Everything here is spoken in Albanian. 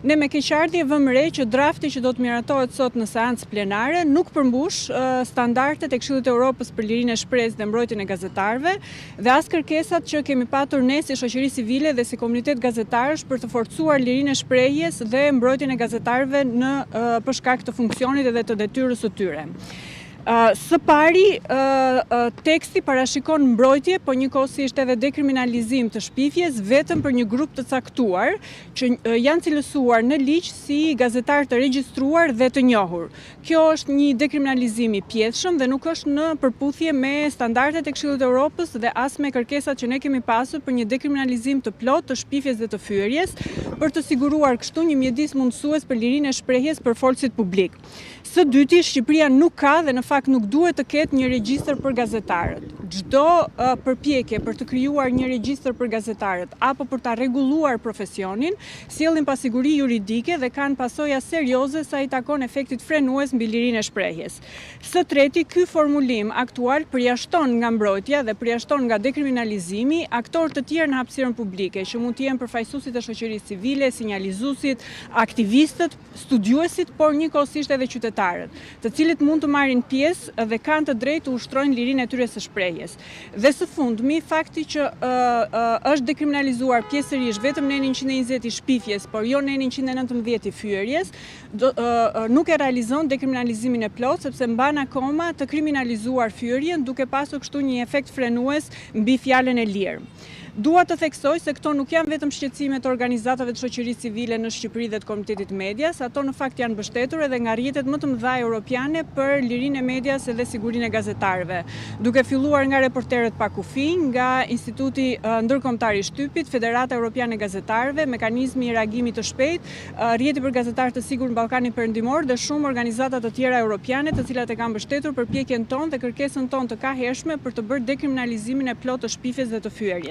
Ne me keqardhje vëmë re që drafti që do të miratohet sot në seancë plenare nuk përmbush standardet e Këshillit të Evropës për lirinë e shpresë dhe mbrojtjen e gazetarëve dhe as kërkesat që kemi patur ne si shoqëri civile dhe si komunitet gazetarësh për të forcuar lirinë e shprehjes dhe mbrojtjen e gazetarëve për shkak të funksionit dhe të detyrës së tyre. Së pari, teksti parashikon mbrojtje, po njëkohësisht edhe dekriminalizim të shpifjes vetëm për një grup të caktuar që janë cilësuar në ligj si gazetar të regjistruar dhe të njohur. Kjo është një dekriminalizim i pjedhshëm dhe nuk është në përputhje me standardet e Këshillit të Evropës dhe as me kërkesat që ne kemi pasur për një dekriminalizim të plot të shpifjes dhe të fyerjes, për të siguruar kështu një mjedis mundësues për lirinë e shprehjes për folësit publik. Së dyti, Shqipëria nuk ka dhe në fakt nuk duhet të ketë një regjistër për gazetarët. Çdo përpjekje për të krijuar një regjistër për gazetarët apo për ta rregulluar profesionin sjellin pasiguri juridike dhe kanë pasoja serioze sa i takon efektit frenues mbi lirinë e shprehjes. Së treti, ky formulim aktual përjashton nga mbrojtja dhe përjashton nga dekriminalizimi aktorë të tjerë në hapësirën publike, që mund të jenë përfaqësuesit e shoqërisë civile, sinjalizuesit, aktivistët, studiuesit, por njëkohësisht edhe qytetarët, të cilët mund të marrin pjesë dhe kanë të drejtë të ushtrojnë lirinë e tyre së shprehjes. Dhe së fundmi, fakti që është dekriminalizuar pjesërisht vetëm në 120 i shpifjes, por jo në 119 i fyerjes, nuk e realizon dekriminalizimin e plot, sepse mban akoma të kriminalizuar fyerjen, duke pasur kështu një efekt frenues mbi fjalën e lirë. Dua të theksoj se këto nuk janë vetëm shqetësime të organizatave të shoqërisë civile në Shqipëri dhe të Komitetit Medias, ato në fakt janë mbështetur edhe nga rrjetet më të mëdha europiane për lirinë e medias dhe sigurinë e gazetarëve, duke filluar nga Reporterët pa kufi, nga Instituti Ndërkombëtar i Shtypit, Federata Europiane e Gazetarëve, Mekanizmi i reagimit të shpejtë, Rrjeti për gazetarë të sigurt në Ballkanin Perëndimor dhe shumë organizata të tjera europiane, të cilat e kanë mbështetur përpjekjen tonë dhe kërkesën tonë të kahershme për të bërë dekriminalizimin e plotë të shpifjes dhe të fyerjes.